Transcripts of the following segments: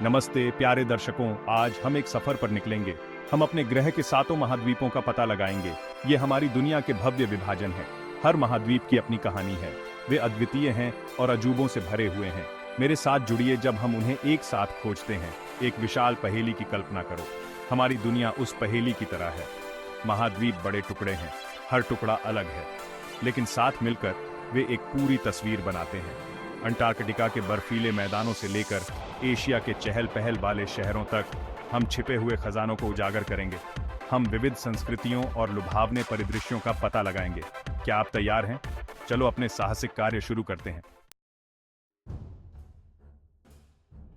नमस्ते प्यारे दर्शकों, आज हम एक सफर पर निकलेंगे। हम अपने ग्रह के सातों महाद्वीपों का पता लगाएंगे। ये हमारी दुनिया के भव्य विभाजन है। हर महाद्वीप की अपनी कहानी है। वे अद्वितीय हैं और अजूबों से भरे हुए हैं। मेरे साथ जुड़िए जब हम उन्हें एक साथ खोजते हैं। एक विशाल पहेली की कल्पना करो। हमारी दुनिया उस पहेली की तरह है। महाद्वीप बड़े टुकड़े हैं, हर टुकड़ा अलग है, लेकिन साथ मिलकर वे एक पूरी तस्वीर बनाते हैं। अंटार्कटिका के बर्फीले मैदानों से लेकर एशिया के चहल पहल वाले शहरों तक हम छिपे हुए खजानों को उजागर करेंगे। हम विविध संस्कृतियों और लुभावने परिदृश्यों का पता लगाएंगे। क्या आप तैयार हैं? चलो अपने साहसिक कार्य शुरू करते हैं।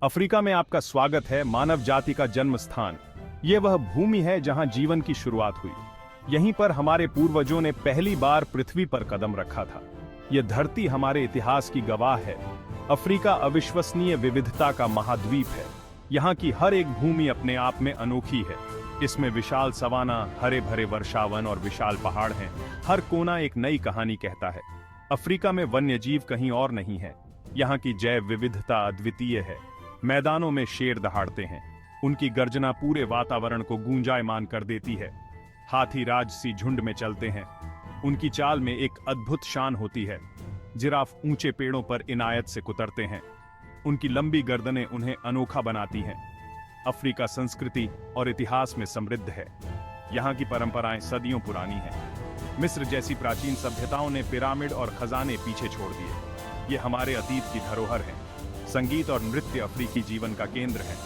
अफ्रीका में आपका स्वागत है, मानव जाति का जन्म स्थान। ये वह भूमि है जहां जीवन की शुरुआत हुई। यहीं पर हमारे पूर्वजों ने पहली बार पृथ्वी पर कदम रखा था। यह धरती हमारे इतिहास की गवाह है। अफ्रीका अविश्वसनीय विविधता का महाद्वीप है। यहाँ की हर एक भूमि अपने आप में अनोखी है। इसमें विशाल सवाना, हरे भरे वर्षावन और विशाल पहाड़ हैं। हर कोना एक नई कहानी कहता है। अफ्रीका में वन्यजीव कहीं और नहीं है। यहाँ की जैव विविधता अद्वितीय है। मैदानों में शेर दहाड़ते हैं। उनकी गर्जना पूरे वातावरण को गूंजायमान कर देती है। हाथी राजसी झुंड में चलते हैं। उनकी चाल में एक अद्भुत शान होती है। जिराफ ऊंचे पेड़ों पर इनायत से कुतरते हैं। उनकी लंबी गर्दनें उन्हें अनोखा बनाती हैं। अफ्रीका संस्कृति और इतिहास में समृद्ध है। यहाँ की परंपराएं सदियों पुरानी हैं। मिस्र जैसी प्राचीन सभ्यताओं ने पिरामिड और खजाने पीछे छोड़ दिए। ये हमारे अतीत की धरोहर है। संगीत और नृत्य अफ्रीकी जीवन का केंद्र है।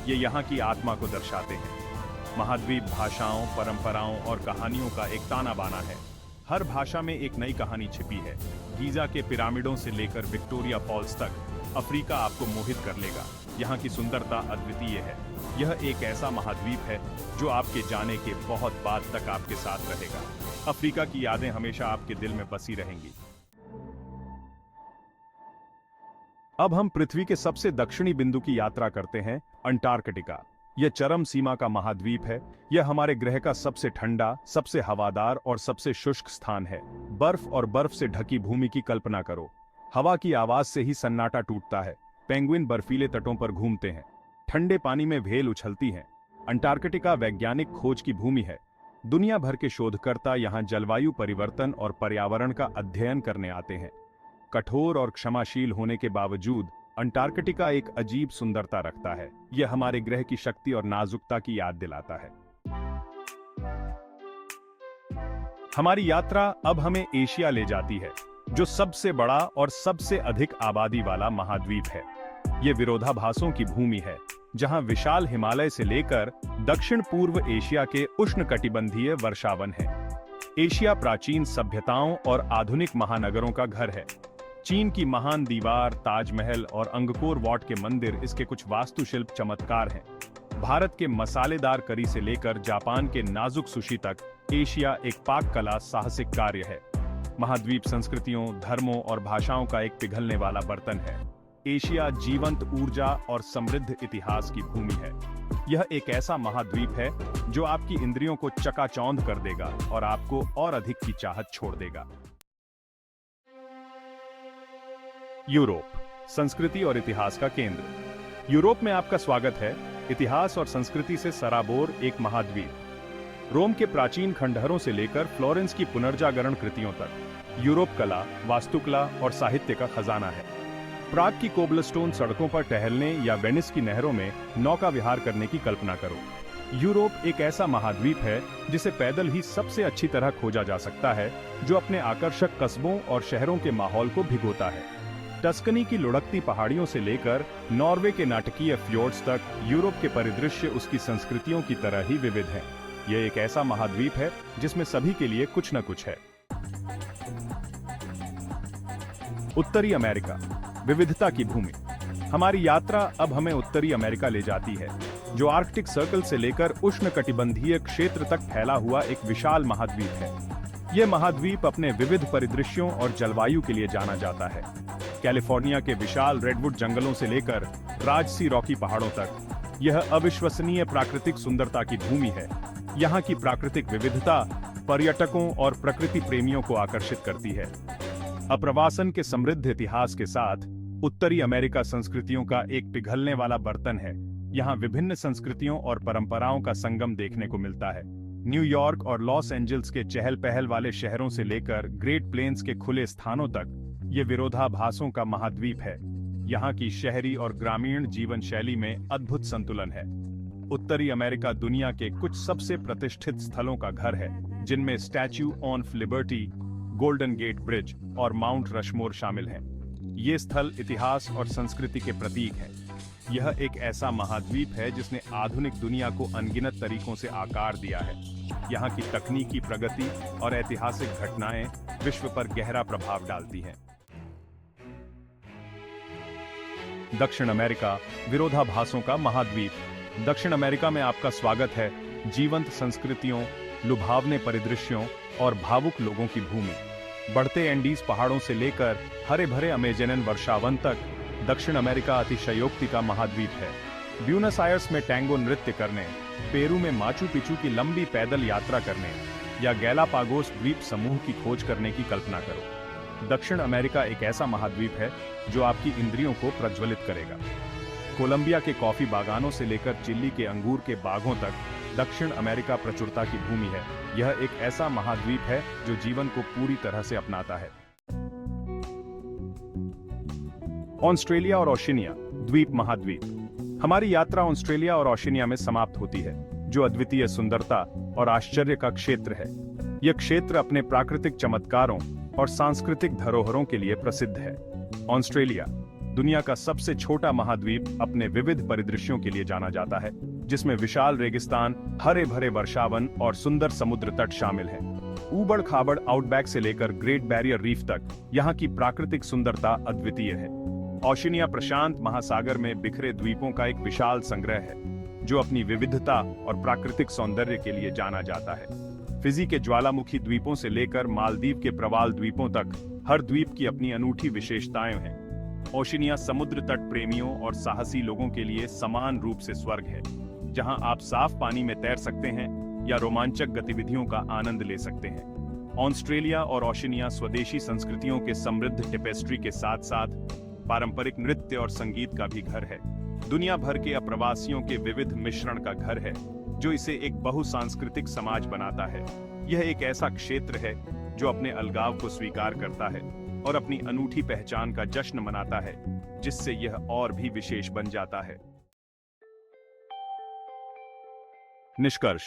ये यहाँ की आत्मा को दर्शाते हैं। महाद्वीप भाषाओं, परंपराओं और कहानियों का एक ताना बाना है। हर भाषा में एक नई कहानी छिपी है। गीजा के पिरामिडों से लेकर विक्टोरिया फॉल्स तक अफ्रीका आपको मोहित कर लेगा। यहाँ की सुंदरता अद्वितीय है। यह एक ऐसा महाद्वीप है जो आपके जाने के बहुत बाद तक आपके साथ रहेगा। अफ्रीका की यादें हमेशा आपके दिल में बसी रहेंगी। अब हम पृथ्वी के सबसे दक्षिणी बिंदु की यात्रा करते हैं, अंटार्कटिका। यह चरम सीमा का महाद्वीप है। यह हमारे ग्रह का सबसे ठंडा, सबसे हवादार और सबसे शुष्क स्थान है। बर्फ और बर्फ से ढकी भूमि की कल्पना करो। हवा की आवाज से ही सन्नाटा टूटता है। पेंगुइन बर्फीले तटों पर घूमते हैं। ठंडे पानी में व्हेल उछलती हैं। अंटार्कटिका वैज्ञानिक खोज की भूमि है। दुनिया भर के शोधकर्ता यहाँ जलवायु परिवर्तन और पर्यावरण का अध्ययन करने आते हैं। कठोर और क्षमाशील होने के बावजूद अंटार्कटिका एक अजीब सुंदरता रखता है। यह हमारे ग्रह की शक्ति और नाजुकता की याद दिलाता है। हमारी यात्रा अब हमें एशिया ले जाती है, जो सबसे बड़ा और सबसे अधिक आबादी वाला महाद्वीप है। यह विरोधाभासों की भूमि है, जहां विशाल हिमालय से लेकर दक्षिण पूर्व एशिया के उष्णकटिबंधीय वर्षावन है। एशिया प्राचीन सभ्यताओं और आधुनिक महानगरों का घर है। चीन की महान दीवार, ताजमहल और अंगकोर वाट के मंदिर इसके कुछ वास्तुशिल्प चमत्कार हैं। भारत के मसालेदार करी से लेकर जापान के नाजुक सुशी तक एशिया एक पाक कला साहसिक कार्य है। महाद्वीप संस्कृतियों, धर्मों और भाषाओं का एक पिघलने वाला बर्तन है। एशिया जीवंत ऊर्जा और समृद्ध इतिहास की भूमि है। यह एक ऐसा महाद्वीप है जो आपकी इंद्रियों को चकाचौंध कर देगा और आपको और अधिक की चाहत छोड़ देगा। यूरोप, संस्कृति और इतिहास का केंद्र। यूरोप में आपका स्वागत है। इतिहास और संस्कृति से सराबोर एक महाद्वीप। रोम के प्राचीन खंडहरों से लेकर फ्लोरेंस की पुनर्जागरण कृतियों तक यूरोप कला, वास्तुकला और साहित्य का खजाना है। प्राग की कोबलस्टोन सड़कों पर टहलने या वेनिस की नहरों में नौका विहार करने की कल्पना करो। यूरोप एक ऐसा महाद्वीप है जिसे पैदल ही सबसे अच्छी तरह खोजा जा सकता है, जो अपने आकर्षक कस्बों और शहरों के माहौल को भिगोता है। टस्कनी की लुढ़कती पहाड़ियों से लेकर नॉर्वे के नाटकीय फ्योर्ड्स तक यूरोप के परिदृश्य उसकी संस्कृतियों की तरह ही विविध हैं। यह एक ऐसा महाद्वीप है जिसमें सभी के लिए कुछ न कुछ है। उत्तरी अमेरिका, विविधता की भूमि। हमारी यात्रा अब हमें उत्तरी अमेरिका ले जाती है, जो आर्कटिक सर्कल से लेकर उष्णकटिबंधीय क्षेत्र तक फैला हुआ एक विशाल महाद्वीप है। यह महाद्वीप अपने विविध परिदृश्यों और जलवायु के लिए जाना जाता है। कैलिफोर्निया के विशाल रेडवुड जंगलों से लेकर राजसी रॉकी पहाड़ों तक यह अविश्वसनीय प्राकृतिक सुंदरता की भूमि है। यहाँ की प्राकृतिक विविधता पर्यटकों और प्रकृति प्रेमियों को आकर्षित करती है। आप्रवासन के समृद्ध इतिहास के साथ उत्तरी अमेरिका संस्कृतियों का एक पिघलने वाला बर्तन है। यहाँ विभिन्न संस्कृतियों और परंपराओं का संगम देखने को मिलता है। न्यूयॉर्क और लॉस एंजल्स के चहल पहल वाले शहरों से लेकर ग्रेट प्लेन्स के खुले स्थानों तक ये विरोधाभासों का महाद्वीप है। यहाँ की शहरी और ग्रामीण जीवन शैली में अद्भुत संतुलन है। उत्तरी अमेरिका दुनिया के कुछ सबसे प्रतिष्ठित स्थलों का घर है, जिनमें Statue of Liberty, Golden Gate Bridge और माउंट रशमोर शामिल हैं। ये स्थल इतिहास और संस्कृति के प्रतीक हैं। यह एक ऐसा महाद्वीप है जिसने आधुनिक दुनिया को अनगिनत तरीकों से आकार दिया है। यहाँ की तकनीकी प्रगति और ऐतिहासिक घटनाएं विश्व पर गहरा प्रभाव डालती हैं। दक्षिण अमेरिका विरोधाभासों का महाद्वीप। दक्षिण अमेरिका में आपका स्वागत है। जीवंत संस्कृतियों, लुभावने परिदृश्यों और भावुक लोगों की भूमि। बढ़ते एंडीज पहाड़ों से लेकर हरे भरे अमेजनन वर्षावन तक दक्षिण अमेरिका अतिशयोक्ति का महाद्वीप है। ब्यूनस आयर्स में टैंगो नृत्य करने, पेरू में माचू पिचू की लंबी पैदल यात्रा करने या गैलापागोस द्वीप समूह की खोज करने की कल्पना करो। दक्षिण अमेरिका एक ऐसा महाद्वीप है जो आपकी इंद्रियों को प्रज्वलित करेगा। कोलंबिया के कॉफी बागानों से लेकर चिली के अंगूर के बागों तक दक्षिण अमेरिका प्रचुरता की भूमि है। यह एक ऐसा महाद्वीप है जो जीवन को पूरी तरह से अपनाता है। ऑस्ट्रेलिया और ओशिनिया द्वीप महाद्वीप। हमारी यात्रा ऑस्ट्रेलिया और ओशिनिया में समाप्त होती है, जो अद्वितीय सुंदरता और आश्चर्य का क्षेत्र है। यह क्षेत्र अपने प्राकृतिक चमत्कारों और सांस्कृतिक धरोहरों के लिए प्रसिद्ध है। ऑस्ट्रेलिया दुनिया का सबसे छोटा महाद्वीप अपने विविध परिदृश्यों के लिए जाना जाता है, जिसमें विशाल रेगिस्तान, हरे भरे वर्षावन और सुंदर समुद्र तट शामिल हैं। ऊबड़ खाबड़ आउटबैक से लेकर ग्रेट बैरियर रीफ तक यहाँ की प्राकृतिक सुंदरता अद्वितीय है। ओशिनिया प्रशांत महासागर में बिखरे द्वीपों का एक विशाल संग्रह है, जो अपनी विविधता और प्राकृतिक सौंदर्य के लिए जाना जाता है। फिजी के ज्वालामुखी द्वीपों से लेकर मालदीव के प्रवाल द्वीपों तक हर द्वीप की अपनी अनूठी विशेषताएं हैं। ओशिनिया समुद्र तट प्रेमियों और साहसी लोगों के लिए समान रूप से स्वर्ग है, जहां आप साफ पानी में तैर सकते हैं या रोमांचक गतिविधियों का आनंद ले सकते हैं। ऑस्ट्रेलिया और ओशिनिया स्वदेशी संस्कृतियों के समृद्ध टेपेस्ट्री के साथ साथ पारंपरिक नृत्य और संगीत का भी घर है। दुनिया भर के अप्रवासियों के विविध मिश्रण का घर है, जो इसे एक बहुसांस्कृतिक समाज बनाता है। यह एक ऐसा क्षेत्र है जो अपने अलगाव को स्वीकार करता है और अपनी अनूठी पहचान का जश्न मनाता है, जिससे यह और भी विशेष बन जाता है। निष्कर्ष,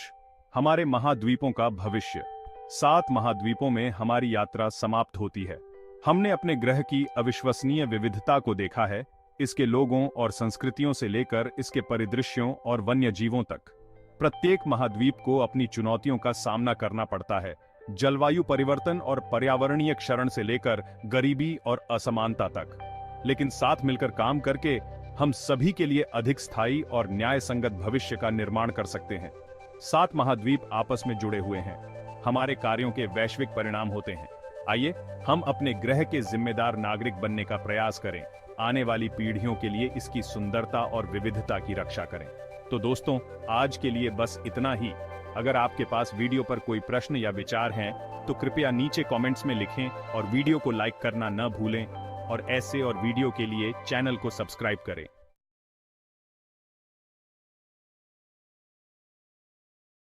हमारे महाद्वीपों का भविष्य। 7 महाद्वीपों में हमारी यात्रा समाप्त होती है। हमने अपने ग्रह की अविश्वसनीय विविधता को देखा है, इसके लोगों और संस्कृतियों से लेकर इसके परिदृश्यों और वन्य जीवों तक। प्रत्येक महाद्वीप को अपनी चुनौतियों का सामना करना पड़ता है, जलवायु परिवर्तन और पर्यावरणीय क्षरण से लेकर गरीबी और असमानता तक। लेकिन साथ मिलकर काम करके हम सभी के लिए अधिक स्थायी और न्याय संगत भविष्य का निर्माण कर सकते हैं। 7 महाद्वीप आपस में जुड़े हुए हैं, हमारे कार्यों के वैश्विक परिणाम होते हैं। आइए हम अपने ग्रह के जिम्मेदार नागरिक बनने का प्रयास करें, आने वाली पीढ़ियों के लिए इसकी सुंदरता और विविधता की रक्षा करें। तो दोस्तों, आज के लिए बस इतना ही। अगर आपके पास वीडियो पर कोई प्रश्न या विचार हैं, तो कृपया नीचे कमेंट्स में लिखें और वीडियो को लाइक करना न भूलें और ऐसे और वीडियो के लिए चैनल को सब्सक्राइब करें।